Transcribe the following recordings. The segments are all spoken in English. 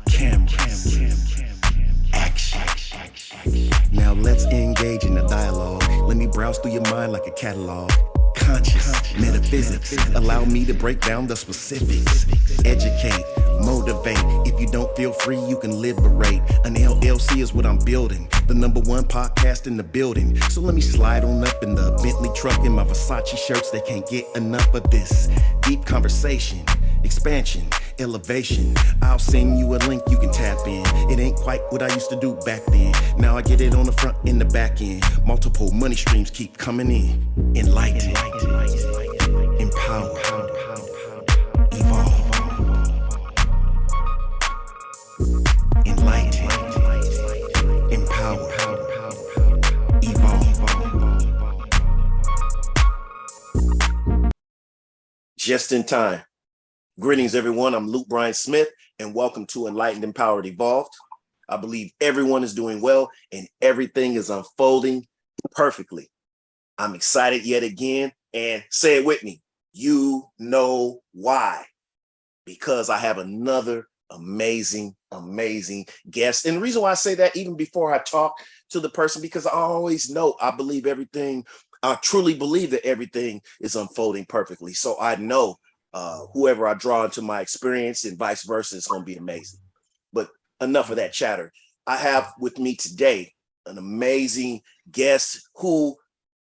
cameras, action. Now let's engage in the dialogue. Let me browse through your mind like a catalog. Conscious metaphysics, allow me to break down the specifics. Educate, motivate. If you don't feel free, you can liberate. An LLC is what I'm building, the #1 podcast in the building. So let me slide on up in the Bentley truck in my Versace shirts. They can't get enough of this deep conversation, expansion, elevation. I'll send you a link you can tap in. It ain't quite what I used to do back then. Now I get it on the front and the back end. Multiple money streams keep coming in. Enlighten, empower, evolve. Enlighten, empower, evolve. Just in time. Greetings, everyone. I'm Luke Bryan Smith, and welcome to Enlightened, Empowered, Evolved. I believe everyone is doing well and everything is unfolding perfectly. I'm excited yet again, and say it with me. You know why? Because I have another amazing guest. And the reason why I say that, even before I talk to the person, because I always know I truly believe that everything is unfolding perfectly. So I know whoever I draw into my experience and vice versa is going to be amazing. But enough of that chatter. I have with me today an amazing guest who,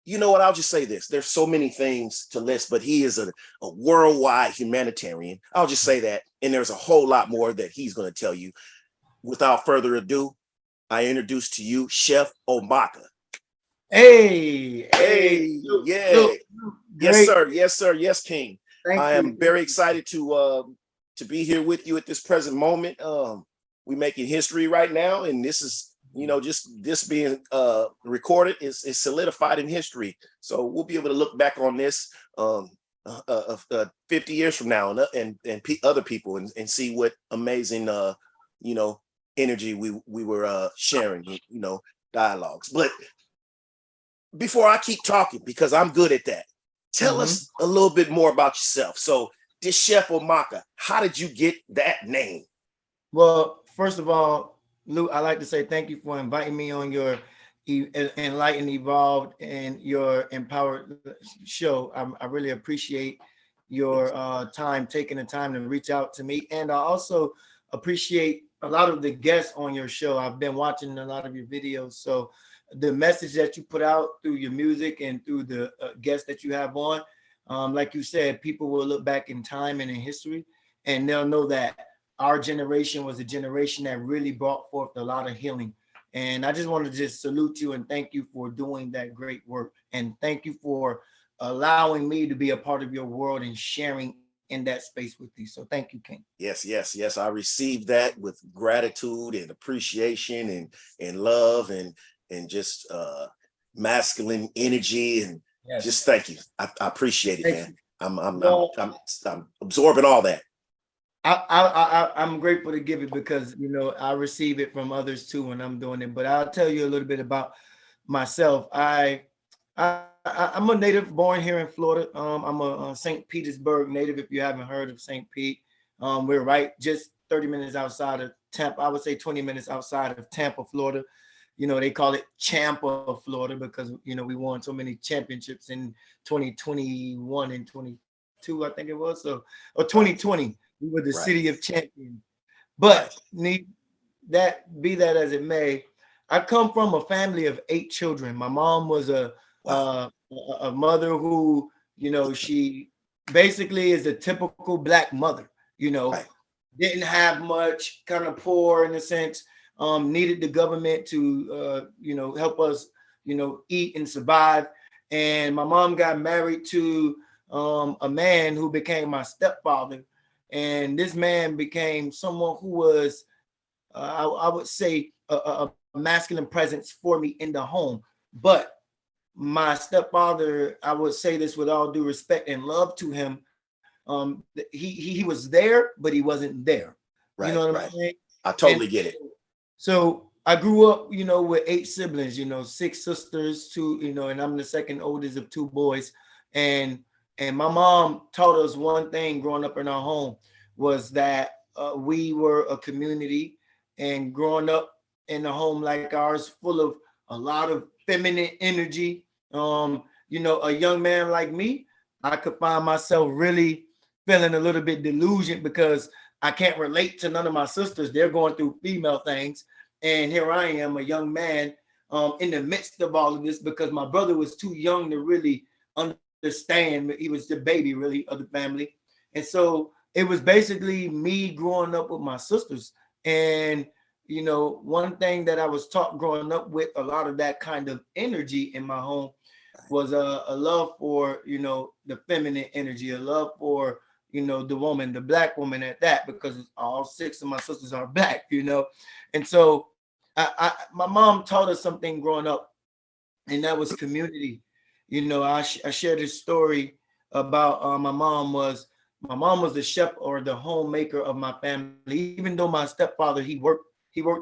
you know what, I'll just say this. There's so many things to list, but he is a worldwide humanitarian. I'll just say that. And there's a whole lot more that he's going to tell you. Without further ado, I introduce to you Chef Omaka. Hey, Yeah. Look, Yes, sir. Yes, sir. Yes, King. I am you. very excited to be here with you at this present moment. We're making history right now, and this is, just this being recorded is solidified in history. So we'll be able to look back on this 50 years from now and other people and see what amazing energy we were sharing, dialogues. But before I keep talking, because I'm good at that, tell us a little bit more about yourself. So this Chef Omaka, how did you get that name? Well, first of all, Luke, I'd like to say thank you for inviting me on your Enlightened, Evolved, and your Empowered show. I really appreciate your taking the time to reach out to me. And I also appreciate a lot of the guests on your show. I've been watching a lot of your videos. So the message that you put out through your music and through the guests that you have on, like you said, people will look back in time and in history, and they'll know that our generation was a generation that really brought forth a lot of healing. And I just want to just salute you and thank you for doing that great work. And thank you for allowing me to be a part of your world and sharing in that space with you. So thank you, King. Yes. I received that with gratitude and appreciation and love and just masculine energy, and just thank you. I appreciate it, man. I'm absorbing all that. I'm grateful to give it because I receive it from others too when I'm doing it. But I'll tell you a little bit about myself. I'm a native born here in Florida. I'm a St. Petersburg native. If you haven't heard of St. Pete, we're right just 30 minutes outside of Tampa. I would say 20 minutes outside of Tampa, Florida. They call it Champa, Florida, because we won so many championships in 2021 and 22, I think it was. Or 2020. We were the city of champions. But be that as it may, I come from a family of 8 children. My mom was a mother who, she basically is a typical Black mother, didn't have much, kind of poor in a sense, needed the government to, help us, eat and survive. And my mom got married to a man who became my stepfather. And this man became someone who was, I would say, a masculine presence for me in the home. But my stepfather, I would say this with all due respect and love to him, he was there, but he wasn't there. Right, you know what I'm saying? I totally get it. So I grew up, with 8 siblings, 6 sisters, 2, and I'm the second oldest of 2 boys. And my mom taught us one thing growing up in our home. was that we were a community, and growing up in a home like ours, full of a lot of feminine energy. A young man like me, I could find myself really feeling a little bit delusioned because I can't relate to none of my sisters. They're going through female things. And here I am, a young man, in the midst of all of this, because my brother was too young to really understand. He was the baby, really, of the family. And so it was basically me growing up with my sisters. And, one thing that I was taught growing up with a lot of that kind of energy in my home was a love for, the feminine energy, a love for, the woman, the Black woman at that, because all six of my sisters are Black. And so my mom taught us something growing up, and that was community. I shared this story about my mom was the chef or the homemaker of my family. Even though my stepfather, he worked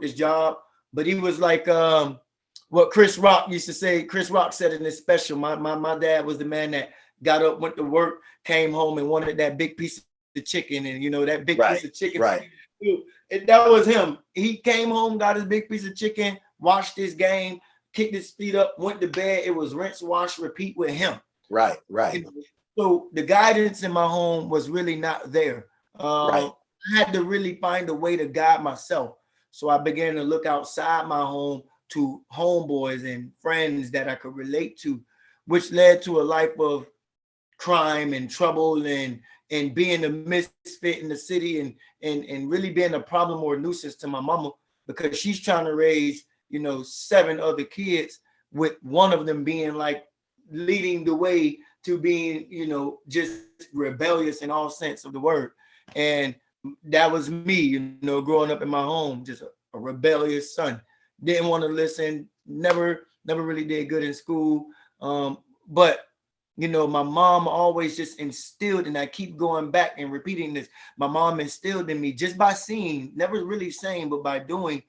his job, but he was like what Chris Rock used to say. Chris Rock said in his special, my dad was the man that got up, went to work, came home, and wanted that big piece of chicken, and that big piece of chicken. Right. And that was him. He came home, got his big piece of chicken, watched his game, kicked his feet up, went to bed. It was rinse, wash, repeat with him. Right. So the guidance in my home was really not there. Right. I had to really find a way to guide myself. So I began to look outside my home to homeboys and friends that I could relate to, which led to a life of crime and trouble and being a misfit in the city and really being a problem or a nuisance to my mama, because she's trying to raise 7 other kids, with one of them being like leading the way to being just rebellious in all sense of the word. And that was me, growing up in my home, just a rebellious son. Didn't want to listen, never really did good in school. But my mom always just instilled, and I keep going back and repeating this, my mom instilled in me, just by seeing, never really saying, but by doing,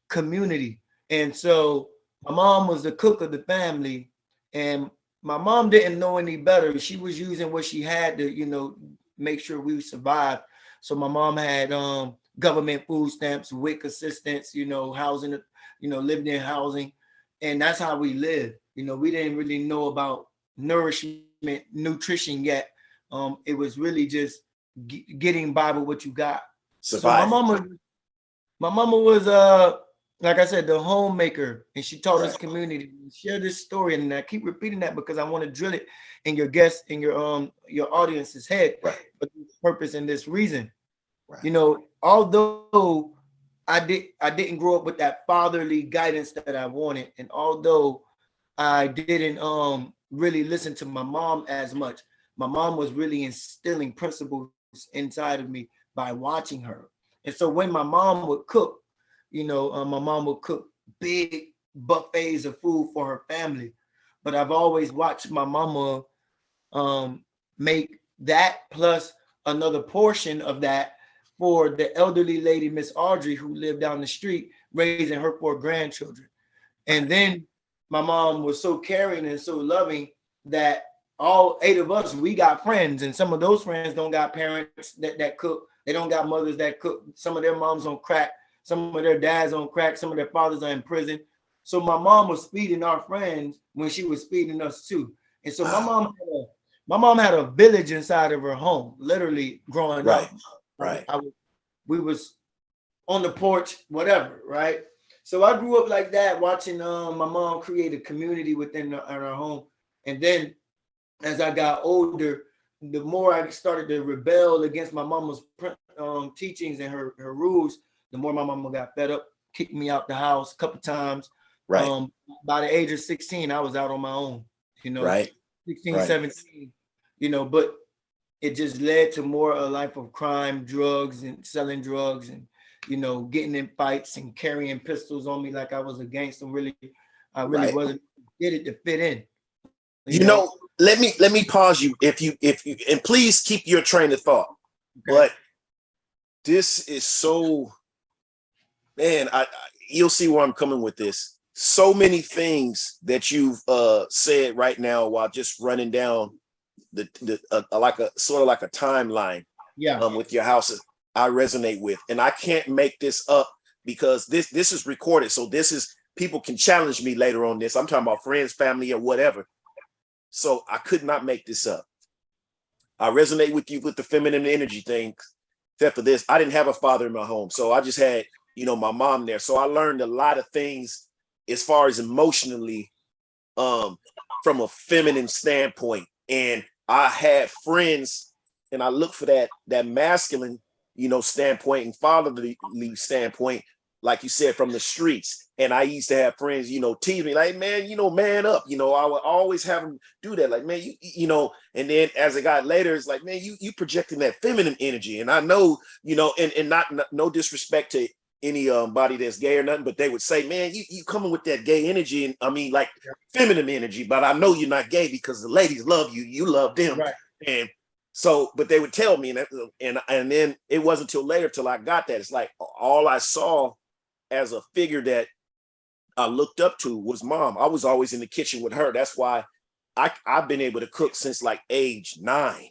community. And so my mom was the cook of the family, and my mom didn't know any better. She was using what she had to, make sure we survived. So my mom had government food stamps, WIC assistance, housing, lived in housing. And that's how we lived. We didn't really know about nourishment, nutrition yet. It was really just getting by with what you got. Surviving. So my mama was like I said, the homemaker, and she taught us community. Share this story, and I keep repeating that because I want to drill it in your guests, in your audience's head, for this purpose and this reason. Although I didn't grow up with that fatherly guidance that I wanted, and although I didn't really listen to my mom as much, my mom was really instilling principles inside of me by watching her. And so when my mom would cook, my mom would cook big buffets of food for her family. But I've always watched my mama make that plus another portion of that for the elderly lady, Miss Audrey, who lived down the street, raising her 4 grandchildren. And then my mom was so caring and so loving that all 8 of us, we got friends, and some of those friends don't got parents that cook. They don't got mothers that cook. Some of their moms on crack. Some of their dads on crack. Some of their fathers are in prison. So my mom was feeding our friends when she was feeding us too. And so my mom had a village inside of her home, literally growing up. Right. We was on the porch, whatever, right? So I grew up like that, watching my mom create a community within our home. And then as I got older, the more I started to rebel against my mama's teachings and her rules, the more my mama got fed up, kicked me out the house a couple times. By the age of 16, I was out on my own, 16, 17, but it just led to more a life of crime, drugs, and selling drugs, and, getting in fights and carrying pistols on me like I was a gangster. I really wasn't, did it to fit in. Let me pause you if you and please keep your train of thought. Okay. But this is so, man, you'll see where I'm coming with this. So many things that you've said right now while just running down the like a sort of like a timeline with your houses. I resonate with, and I can't make this up because this is recorded. So this is, people can challenge me later on this. I'm talking about friends, family, or whatever. So I could not make this up. I resonate with you with the feminine energy thing. Except for this, I didn't have a father in my home. So I just had, my mom there. So I learned a lot of things as far as emotionally, from a feminine standpoint. And I had friends, and I look for that masculine, standpoint and fatherly standpoint, like you said, from the streets. And I used to have friends, tease me like, man, man up. I would always have them do that. Like, man, and then as it got later, it's like, man, you projecting that feminine energy. And I know, and not no disrespect to any body that's gay or nothing, but they would say, man, you coming with that gay energy, and I mean like feminine energy, but I know you're not gay because the ladies love you, you love them. Right. And so, but they would tell me, and then it wasn't until later till I got that. It's like all I saw as a figure that I looked up to was mom. I was always in the kitchen with her. That's why I've been able to cook since like age 9,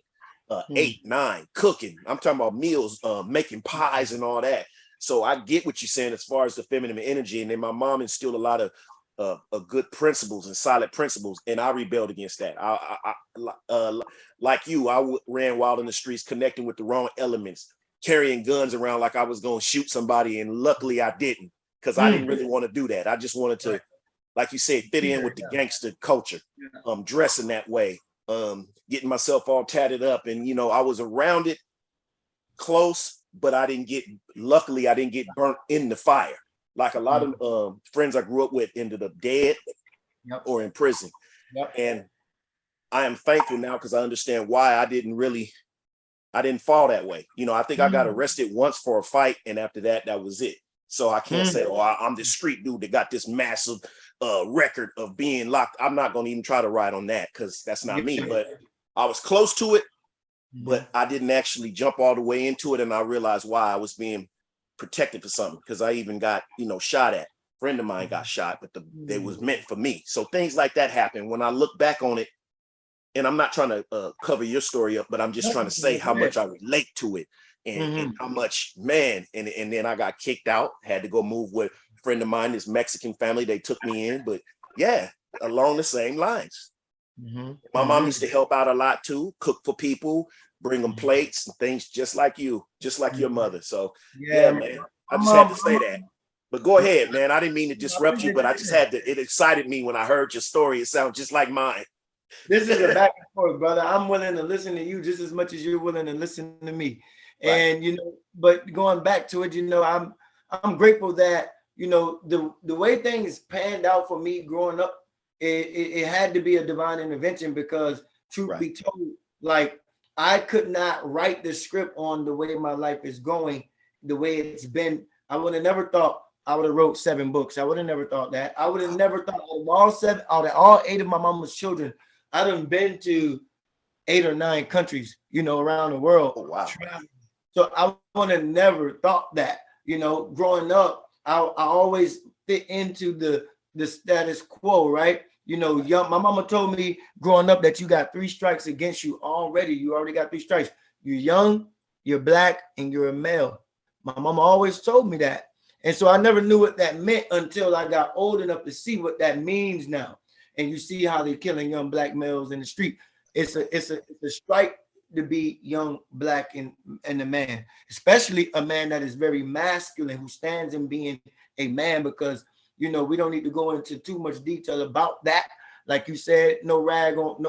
8, 9, cooking. I'm talking about meals, making pies and all that. So I get what you're saying as far as the feminine energy. And then my mom instilled a lot of good principles and solid principles, and I rebelled against that. Like you, I ran wild in the streets, connecting with the wrong elements, carrying guns around like I was going to shoot somebody, and luckily I didn't, because I didn't really want to do that. I just wanted to, like you said, fit in with the gangster culture, dressing that way, getting myself all tatted up, and I was around it close, but luckily I didn't get burnt in the fire. Like a lot of friends I grew up with ended up dead or in prison. And I am thankful now because I understand why I didn't fall that way. I think I got arrested once for a fight, and after that, that was it. So I can't say, I'm this street dude that got this massive record of being locked. I'm not going to even try to ride on that because that's not me. But I was close to it, but I didn't actually jump all the way into it. And I realized why I was being protected for something, because I even got, shot at. A friend of mine got shot, but it was meant for me. So things like that happen. When I look back on it, and I'm not trying to cover your story up, but I'm just trying to say how much I relate to it, and how much, man, and then I got kicked out, had to go move with a friend of mine, this Mexican family, they took me in, but yeah, along the same lines. My mom used to help out a lot too, cook for people, bring them plates and things, just like you, just like your mother. So yeah, man, I just had to say that. But go ahead, man. I didn't mean to disrupt you, but I just had to, it excited me when I heard your story. It sounds just like mine. This is a back and forth, brother. I'm willing to listen to you just as much as you're willing to listen to me. And but going back to it, I'm grateful that the way things panned out for me growing up, it had to be a divine intervention, because truth be told, like, I could not write the script on the way my life is going, the way it's been. I would have never thought I would have wrote 7 books. I would have never thought that. I would have never thought out of all 8 of my mama's children, I done been to 8 or 9 countries, around the world. Oh, wow. So I would have never thought that, growing up, I always fit into the status quo, right? My mama told me growing up that you got 3 strikes against you already. You already got 3 strikes. You're young, you're black, and you're a male. My mama always told me that. And so I never knew what that meant until I got old enough to see what that means now. And you see how they're killing young black males in the street. It's a strike to be young, black, and a man, especially a man that is very masculine, who stands in being a man, because we don't need to go into too much detail about that. Like you said, no rag on,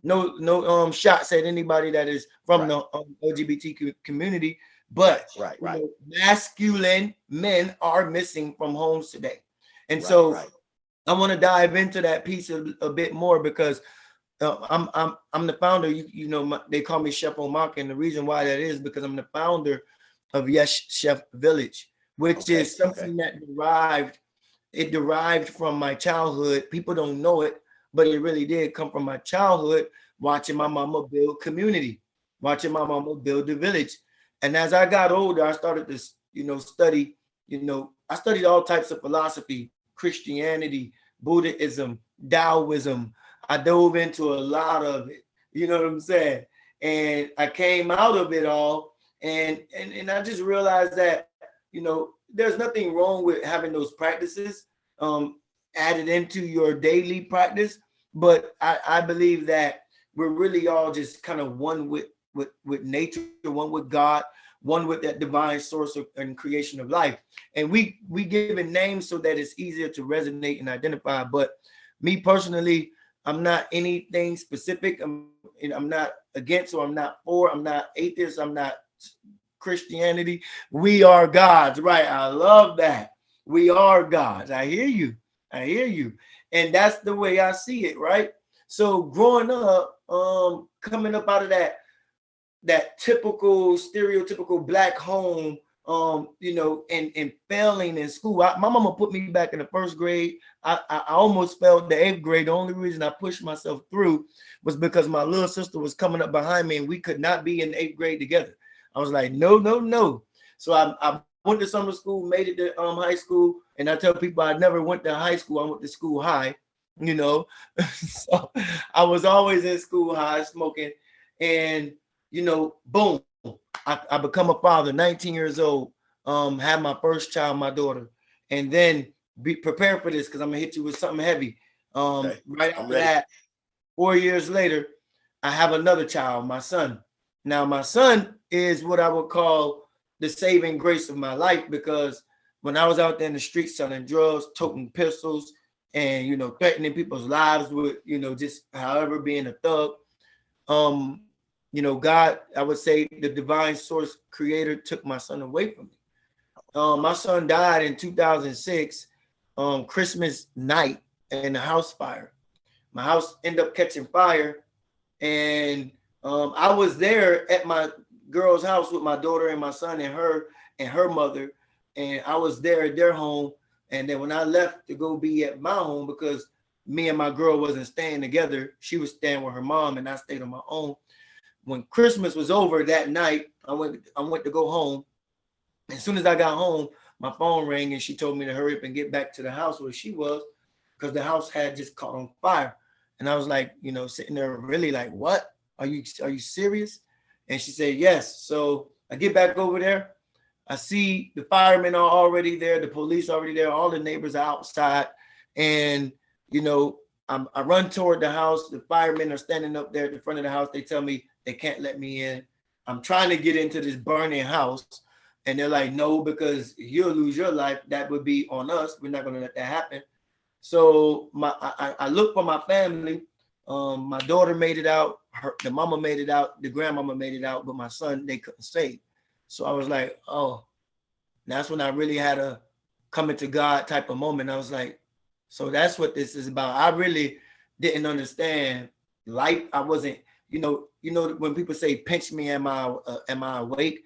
no shots at anybody that is from the LGBTQ community. But masculine men are missing from homes today, and so I want to dive into that piece a bit more, because I'm the founder. They call me Chef Omaka, and the reason why that is because I'm the founder of Yes Chef Village, which is something that derived from my childhood. People don't know it, but it really did come from my childhood, watching my mama build community, watching my mama build the village. And as I got older, I started to study. I studied all types of philosophy, Christianity, Buddhism, Taoism. I dove into a lot of it. You know what I'm saying? And I came out of it all, And I just realized that, you know, there's nothing wrong with having those practices added into your daily practice, but I believe that we're really all just kind of one with nature, one with God, one with that divine source and creation of life. And we give it names so that it's easier to resonate and identify. But me personally, I'm not anything specific. I'm not against, or I'm not for. I'm not atheist. I'm not Christianity. We are God's, right? I love that. We are God's. I hear you. I hear you. And that's the way I see it, right? So growing up, coming up out of that typical stereotypical Black home, you know, and failing in school. My mama put me back in the first grade. I almost failed the 8th grade. The only reason I pushed myself through was because my little sister was coming up behind me and we could not be in the 8th grade together. I was like, no, no, no. So I went to summer school, made it to high school. And I tell people I never went to high school. I went to school high, you know. So I was always in school high smoking. And, you know, boom, I become a father, 19 years old, had my first child, my daughter. And then be prepared for this because I'm going to hit you with something heavy. Okay. Right after that, 4 years later, I have another child, my son. Now, my son is what I would call the saving grace of my life, because when I was out there in the streets selling drugs, toting pistols, and, you know, threatening people's lives with, you know, just however being a thug, you know, God, I would say the divine source creator took my son away from me. My son died in 2006, Christmas night in a house fire. My house ended up catching fire, and I was there at my girl's house with my daughter and my son and her mother, and I was there at their home. And then when I left to go be at my home, because me and my girl wasn't staying together, she was staying with her mom and I stayed on my own. When Christmas was over that night, I went to go home. As soon as I got home, my phone rang and she told me to hurry up and get back to the house where she was, because the house had just caught on fire. And I was like, you know, sitting there really like, what? Are you serious? And she said, yes. So I get back over there. I see the firemen are already there, the police already there, all the neighbors are outside. And, you know, I run toward the house. The firemen are standing up there at the front of the house. They tell me they can't let me in. I'm trying to get into this burning house. And they're like, no, because you'll lose your life. That would be on us. We're not going to let that happen. So I look for my family. My daughter made it out. The mama made it out. The grandmama made it out. But my son, they couldn't save. So I was like, oh, that's when I really had a coming to God type of moment. I was like, so that's what this is about. I really didn't understand life. I wasn't, you know, when people say pinch me, am I awake?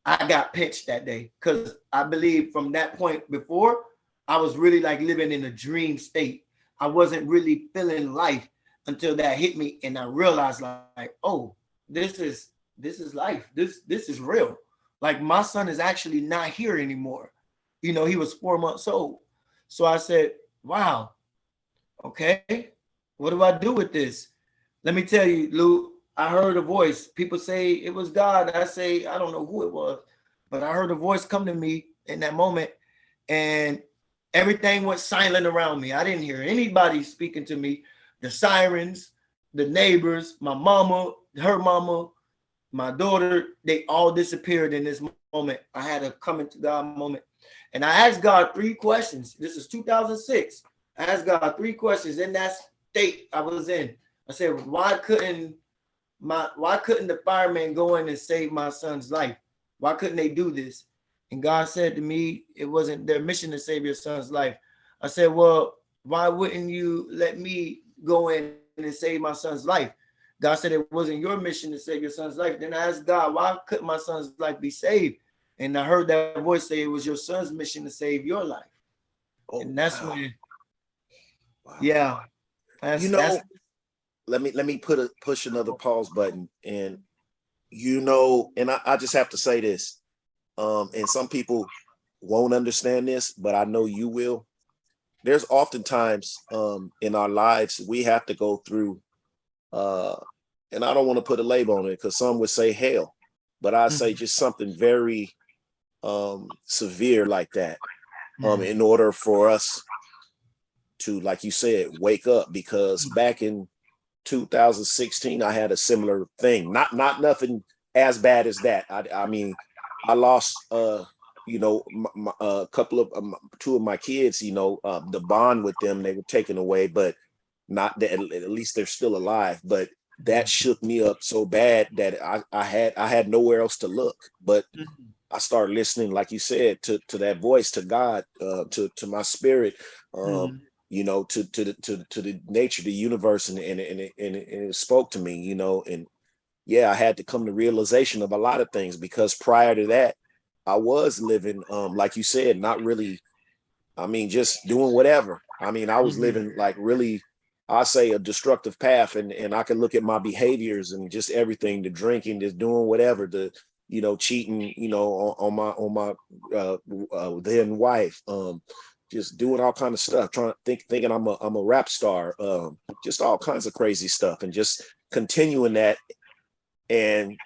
I got pinched that day, because I believe from that point before, I was really like living in a dream state. I wasn't really feeling life until that hit me, and I realized like, oh, this is life. This is real. Like, my son is actually not here anymore. You know, he was 4 months old. So I said, wow, okay, what do I do with this? Let me tell you, Lou, I heard a voice. People say it was God. I say, I don't know who it was, but I heard a voice come to me in that moment, and everything went silent around me. I didn't hear anybody speaking to me. The sirens, the neighbors, my mama, her mama, my daughter, they all disappeared in this moment. I had a coming to God moment. And I asked God 3 questions. This is 2006. I asked God 3 questions in that state I was in. I said, why couldn't the firemen go in and save my son's life? Why couldn't they do this? And God said to me, it wasn't their mission to save your son's life. I said, well, why wouldn't you let me go in and save my son's life? God said it wasn't your mission to save your son's life. Then I asked God, why couldn't my son's life be saved? And I heard that voice say it was your son's mission to save your life. Oh, and that's when, yeah. Let me push another pause button. And, you know, and I just have to say this, and some people won't understand this, but I know you will. There's oftentimes in our lives, we have to go through, and I don't want to put a label on it, because some would say hell. but I say just something very severe like that, in order for us to, like you said, wake up. Because back in 2016, I had a similar thing. Not nothing as bad as that. I mean, I lost a couple of two of my kids. The bond with them, they were taken away, but not that, at least they're still alive. But that shook me up so bad that I had nowhere else to look. But I started listening, like you said, to that voice, to God, to my spirit, to the nature, the universe, and it spoke to me, and yeah, I had to come to realization of a lot of things, because prior to that, I was living, like you said, not really, I mean, just doing whatever. I mean, I was living like really, I say, a destructive path, and I can look at my behaviors and just everything, the drinking, just doing whatever, the cheating, on my then wife, just doing all kind of stuff, thinking I'm a rap star, just all kinds of crazy stuff, and just continuing that. And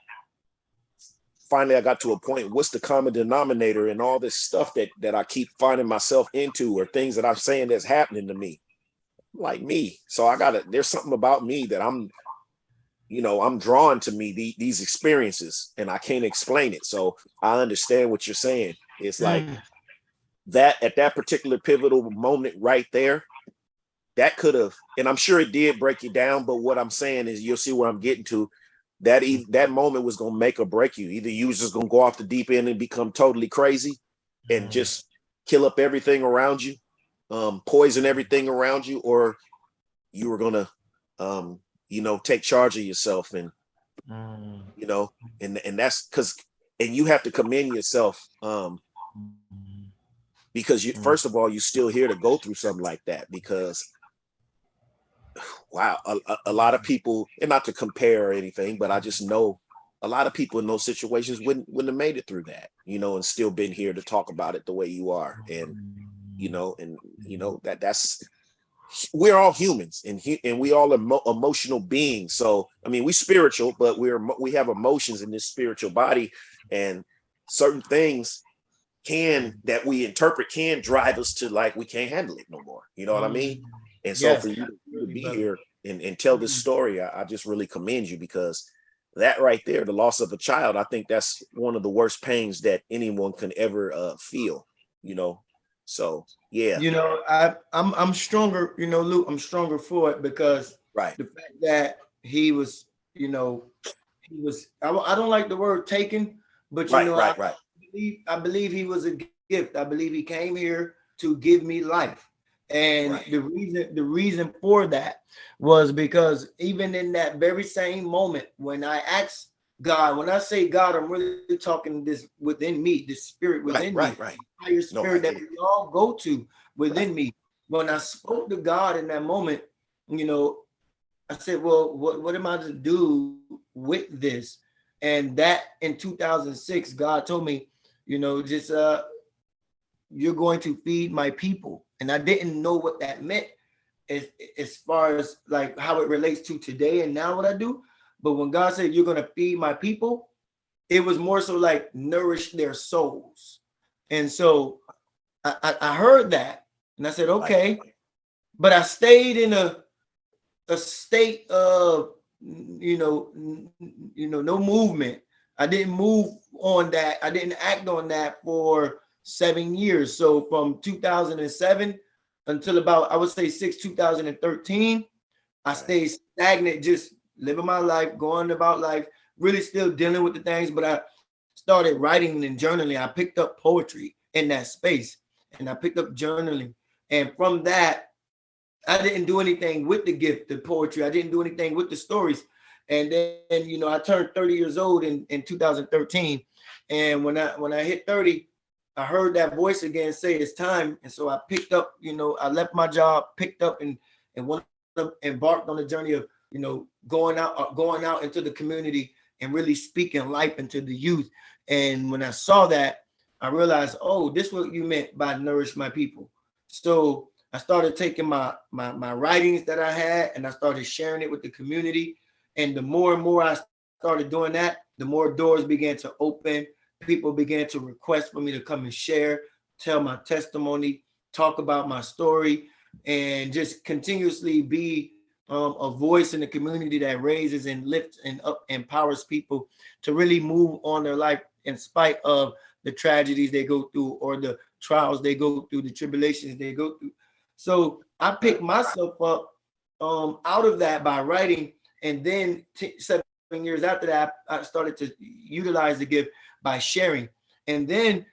finally, I got to a point, what's the common denominator in all this stuff that I keep finding myself into, or things that I'm saying that's happening to me, like me. So there's something about me that I'm drawn to me, these experiences, and I can't explain it. So I understand what you're saying. It's like that at that particular pivotal moment right there, that could have, and I'm sure it did break you down. But what I'm saying is, you'll see where I'm getting to. That moment was going to make or break you. Either you was just going to go off the deep end and become totally crazy and just kill up everything around you, poison everything around you, or you were going to, take charge of yourself, and, and that's because, and you have to commend yourself, because first of all, you're still here to go through something like that, because wow, a lot of people, and not to compare or anything, but I just know a lot of people in those situations wouldn't have made it through that, and still been here to talk about it the way you are. And, that's, we're all humans, and we all emotional beings. So, I mean, we spiritual, but we have emotions in this spiritual body, and certain things that we interpret can drive us to, like, we can't handle it no more. You know what I mean? And so for you to be here and tell this story, I just really commend you, because that right there, the loss of a child, I think that's one of the worst pains that anyone can ever feel, So yeah. I'm stronger, Luke, I'm stronger for it, because Right. the fact that he was, I don't like the word taken, but right. I believe he was a gift. I believe he came here to give me life. And the reason for that was because even in that very same moment, when I asked God, when I say God, I'm really talking this within me, this spirit within me, higher spirit that we all go to within me. When I spoke to God in that moment, I said, well, what am I to do with this? And that in 2006, God told me, just you're going to feed my people. And I didn't know what that meant as far as like how it relates to today and now what I do. But when God said you're going to feed my people, it was more so like nourish their souls. And so I heard that, and I said, okay. But I stayed in a state of, no movement. I didn't move on that. I didn't act on that for 7 years. So from 2007 until about, I would say 2013, I stayed stagnant, just living my life, going about life, really still dealing with the things. But I started writing and journaling. I picked up poetry in that space, and I picked up journaling. And from that, I didn't do anything with the gift, the poetry. I didn't do anything with the stories. And then, I turned 30 years old in 2013. And when I hit 30, I heard that voice again say it's time. And so I picked up, I left my job, picked up and embarked on the journey of, going out into the community and really speaking life into the youth. And when I saw that, I realized, oh, this is what you meant by nourish my people. So I started taking my writings that I had, and I started sharing it with the community. And the more and more I started doing that, the more doors began to open. People began to request for me to come and share, tell my testimony, talk about my story, and just continuously be a voice in the community that raises and lifts and up empowers people to really move on their life in spite of the tragedies they go through or the trials they go through, the tribulations they go through. So I picked myself up out of that by writing, and then 7 years after that, I started to utilize the gift by sharing. And then,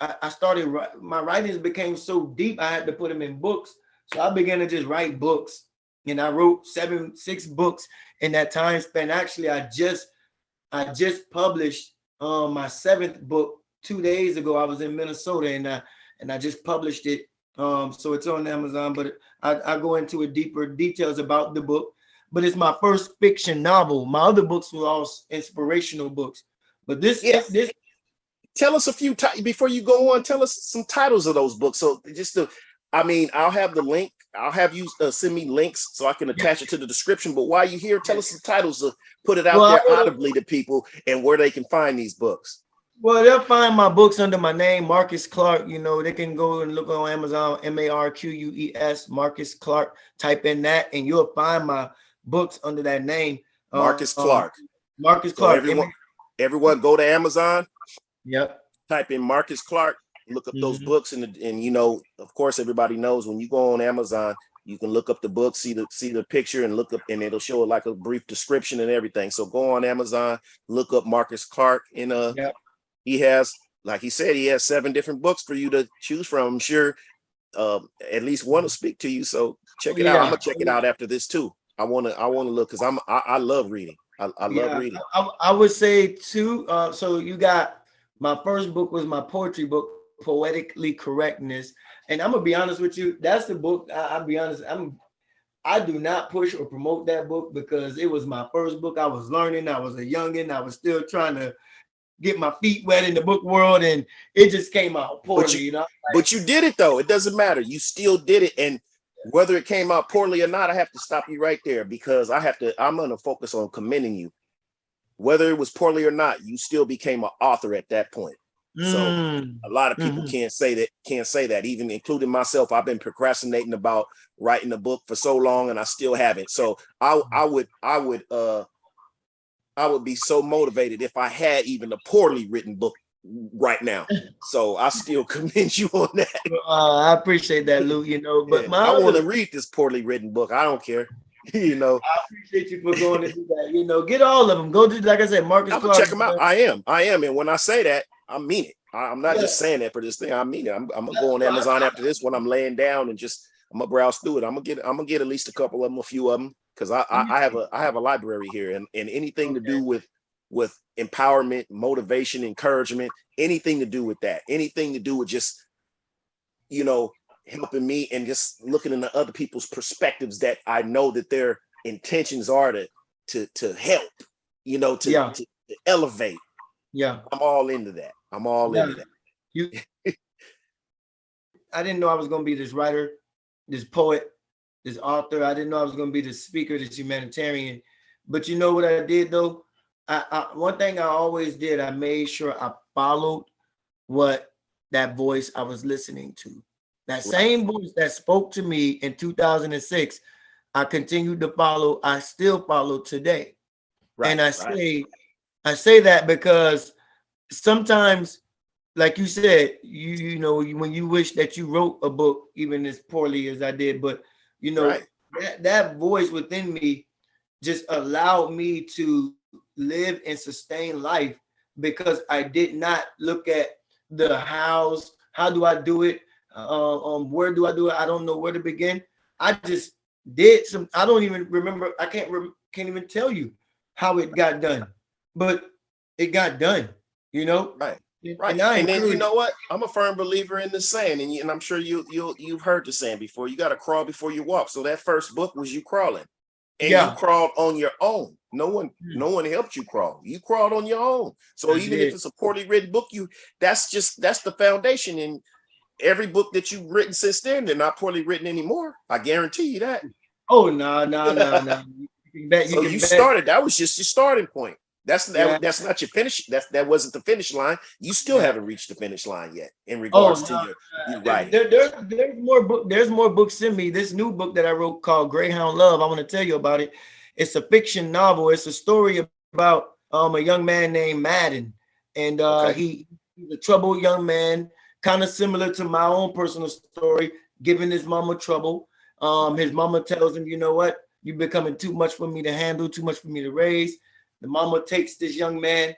I started, my writings became so deep, I had to put them in books. So I began to just write books, and I wrote 6 books in that time span. Actually, I just published my 7th book 2 days ago. I was in Minnesota, and I just published it. So it's on Amazon, but I go into deeper details about the book. But it's my first fiction novel. My other books were all inspirational books. But this tell us a few before you go on. Tell us some titles of those books. So I'll have the link. I'll have you send me links so I can attach it to the description. But while you're here, tell us some titles to put it out there audibly to people and where they can find these books. Well, they'll find my books under my name, Marques Clark. They can go and look on Amazon, Marques, Marques Clark. Type in that, and you'll find my books under that name, Marques Clark. Marques Clark. So everyone go to Amazon. Yep. Type in Marques Clark. Look up those books, and of course, everybody knows when you go on Amazon, you can look up the book, see the picture, and look up, and it'll show like a brief description and everything. So go on Amazon, look up Marques Clark, and he has, like he said, he has 7 different books for you to choose from. I'm sure at least one will speak to you. So check it out. I'm gonna check it out after this too. I wanna look, because I love reading. I love reading. I would say too. So you got, my first book was my poetry book, Poetically Correctness, and I'm gonna be honest with you. That's the book. I'll be honest. I do not push or promote that book because it was my first book. I was learning. I was a youngin. I was still trying to get my feet wet in the book world, and it just came out poorly. But you did it though. It doesn't matter. You still did it, and whether it came out poorly or not, I have to stop you right there, because I'm going to focus on commending you. Whether it was poorly or not, you still became an author at that point. So a lot of people can't say that, even including myself. I've been procrastinating about writing a book for so long, and I still haven't. So I would be so motivated if I had even a poorly written book right now. So I still commend you on that. I appreciate that, Lou. But I want to read this poorly written book. I don't care. I appreciate you for going to do that. Get all of them. Go to, like I said, Marques Clark. Check them out. I am. And when I say that, I mean it. I'm not just saying that for this thing. I mean it. I'm gonna go on Amazon after this when I'm laying down, and I'm gonna browse through it. I'm gonna get at least a couple of them, a few of them, because I have a library here, and anything to do with empowerment, motivation, encouragement, anything to do with that, anything to do with just helping me and just looking into other people's perspectives that I know that their intentions are to help, to elevate. Yeah, I'm all into that. Into that. I didn't know I was going to be this writer, this poet, this author. I didn't know I was going to be this speaker, this humanitarian. But you know what I did though? One thing I always did, I made sure I followed what that voice I was listening to. That same voice that spoke to me in 2006, I continued to follow. I still follow today. And I say that because sometimes, like you said, when you wish that you wrote a book, even as poorly as I did, but that voice within me just allowed me to live and sustain life, because I did not look at the hows. How do I do it? Where do I do it? I don't know where to begin. I just did some. I don't even remember. I can't even tell you how it got done, but it got done. Right. And then you know what? I'm a firm believer in the saying, and I'm sure you've heard the saying before. You got to crawl before you walk. So that first book was you crawling, and you crawled on your own. No one helped you crawl. You crawled on your own. So even if it's a poorly written book, that's the foundation. And every book that you've written since then, they're not poorly written anymore. I guarantee you that. Oh, no. You started. That was just your starting point. That's not your finish. That wasn't the finish line. You still haven't reached the finish line yet in Oh regards to no, your writing. there's more book. There's more books in me. This new book that I wrote called Greyhound Love. I want to tell you about it. It's a fiction novel. It's a story about a young man named Madden, and Okay. he's a troubled young man, kind of similar to my own personal story, giving his mama trouble. His mama tells him, you know what, you're becoming too much for me to handle, too much for me to raise. The mama takes this young man,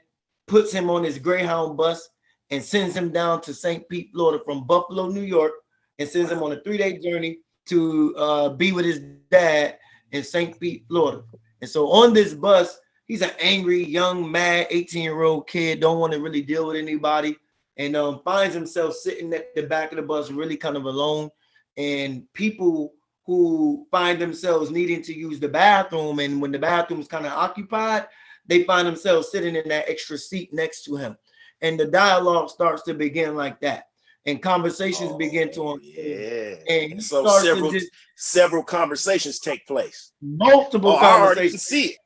puts him on his Greyhound bus, and sends him down to St. Pete, Florida from Buffalo, New York, and sends him on a 3-day journey to be with his dad in St. Pete, Florida. And so on this bus, he's an angry, young, mad 18-year-old kid, don't want to really deal with anybody, and finds himself sitting at the back of the bus really kind of alone. And people who find themselves needing to use the bathroom, and when the bathroom's kind of occupied, they find themselves sitting in that extra seat next to him. And the dialogue starts to begin like that. And conversations begin to unfold. Yeah. And he So starts to just several conversations take place. multiple I already can conversations. see it.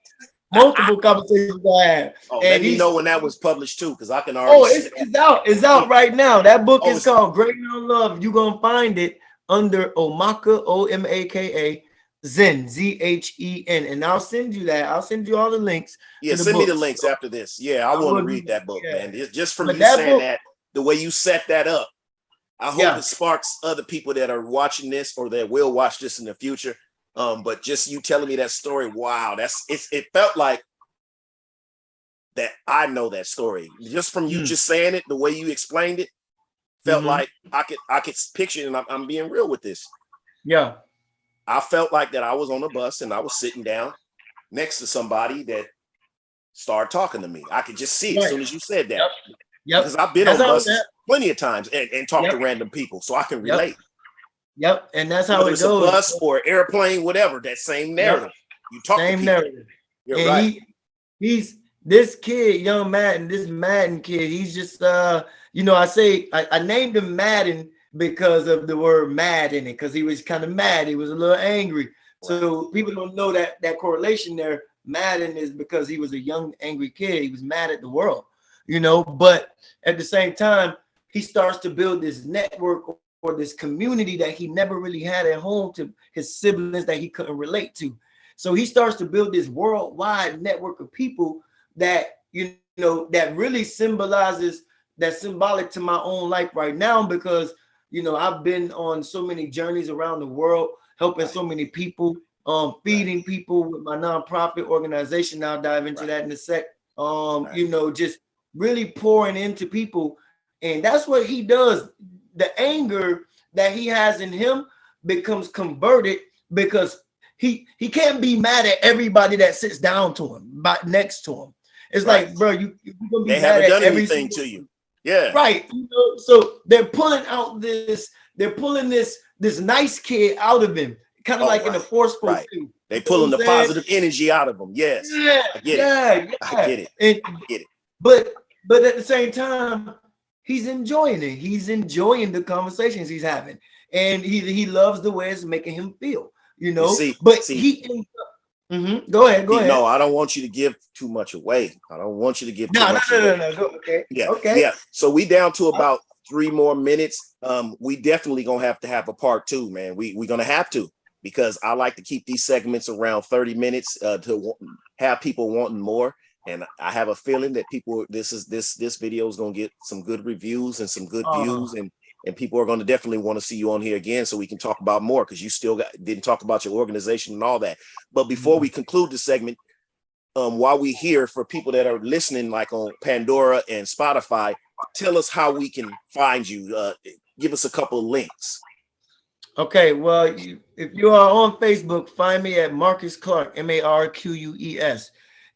Multiple conversations I have. Oh, and let me know when that was published too, because I can already. Oh, it's out. It's out right now. That book is called Greyhound Love. You're gonna find it under Omaka, Omaka, Zen, Zhen, and I'll send you that. I'll send you all the links. Yeah, send me the links after this. Yeah, I want to read that book, man. It's just from you saying that, the way you set that up, I hope it sparks other people that are watching this or that will watch this in the future. But just you telling me that story, wow, it felt like that I know that story. Just from you just saying it, the way you explained it, felt like I could picture it, and I'm being real with this. Yeah. I felt like that I was on a bus and I was sitting down next to somebody that started talking to me. I could just see it as soon as you said that. Yep. Because I've been on buses plenty of times and talked to random people, so I can relate. Yep. And that's how whether it it's goes. A bus or airplane, whatever, that same narrative. You talk same to people. narrative. You're and right. He's this kid, young Madden, this Madden kid. He's just I named him Madden because of the word mad in it, because he was kind of mad. He was a little angry. Right. So people don't know that correlation there. Madden is because he was a young, angry kid. He was mad at the world, but at the same time, he starts to build this network or this community that he never really had at home to his siblings that he couldn't relate to. So he starts to build this worldwide network of people that, that really symbolizes, that's symbolic to my own life right now, because I've been on so many journeys around the world, helping so many people, feeding people with my nonprofit organization. I'll dive into that in a sec. Just really pouring into people. And that's what he does. The anger that he has in him becomes converted because he can't be mad at everybody that sits down to him, next to him. It's like, bro, you're gonna be mad at everything to you. Yeah. Right. So they're pulling this nice kid out of him, kind of like in a forceful way. They pulling the positive energy out of him. Yes. Yeah. I get it. I get it. I get it. But at the same time, he's enjoying it. He's enjoying the conversations he's having. And he loves the way it's making him feel, he ends up. Go ahead. No, I don't want you to give too much away. I don't want you to give too much away. No. Go, okay. Yeah. Okay. Yeah. So we down to about 3 more minutes. We definitely gonna have a part 2, man. We're gonna have to, because I like to keep these segments around 30 minutes to have people wanting more. And I have a feeling that this video is gonna get some good reviews and some good views, and people are going to definitely want to see you on here again so we can talk about more, because you still didn't talk about your organization and all that. But before we conclude the segment, while we here, for people that are listening, like on Pandora and Spotify, tell us how we can find you. Give us a couple of links. Okay, well, if you are on Facebook, find me at Marques Clark, Marques.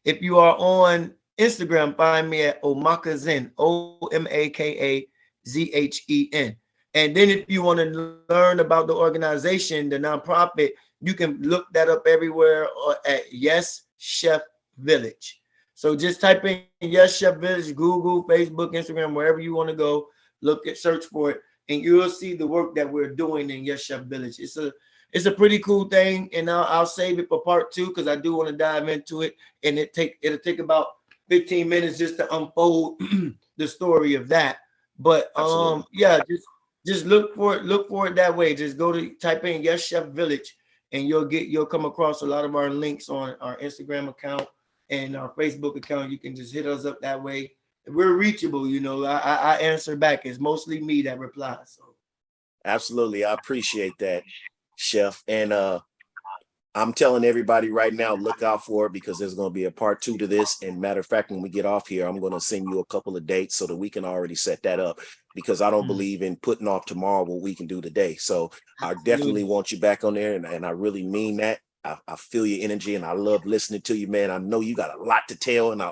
If you are on Instagram, find me at Omaka Zen, Omaka Zhen. And then if you want to learn about the organization, the nonprofit, you can look that up everywhere at Yes Chef Village. So just type in Yes Chef Village, Google, Facebook, Instagram, wherever you want to go, search for it, and you'll see the work that we're doing in Yes Chef Village. It's a pretty cool thing, and I'll save it for part 2, because I do want to dive into it, and it'll take about 15 minutes just to unfold the story of that. But Absolutely. yeah, just look for it that way. Just go to type in Yes Chef Village, and you'll come across a lot of our links on our Instagram account and our Facebook account. You can just hit us up that way. We're reachable, you know. I answer back. It's mostly me that replies. So Absolutely. I appreciate that, Chef. And I'm telling everybody right now, look out for it, because there's going to be a part 2 to this. And matter of fact, when we get off here, I'm going to send you a couple of dates so that we can already set that up, because I don't believe in putting off tomorrow what we can do today. So I definitely want you back on there. And I really mean that. I feel your energy and I love listening to you, man. I know you got a lot to tell, and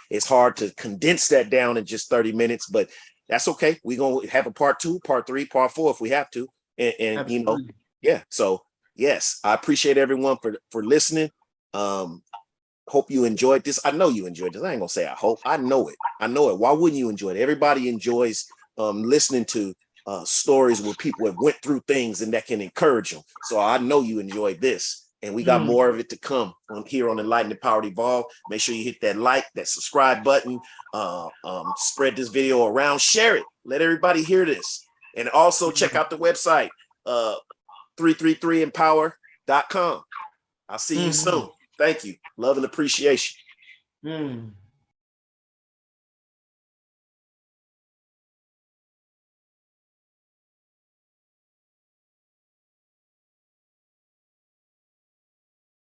it's hard to condense that down in just 30 minutes, but that's okay. We're going to have a part 2, part 3, part 4 if we have to. And you know, yeah. So yes, I appreciate everyone for listening. Hope you enjoyed this. I know you enjoyed this. I ain't gonna say I hope. I know it. I know it. Why wouldn't you enjoy it? Everybody enjoys listening to stories where people have went through things and that can encourage them. So I know you enjoyed this. And we got more of it to come on here on Enlightened, Empowered, Evolve. Make sure you hit that like, that subscribe button. Spread this video around. Share it. Let everybody hear this. And also check out the website, 333empower.com. I'll see you soon. Thank you. Love and appreciation.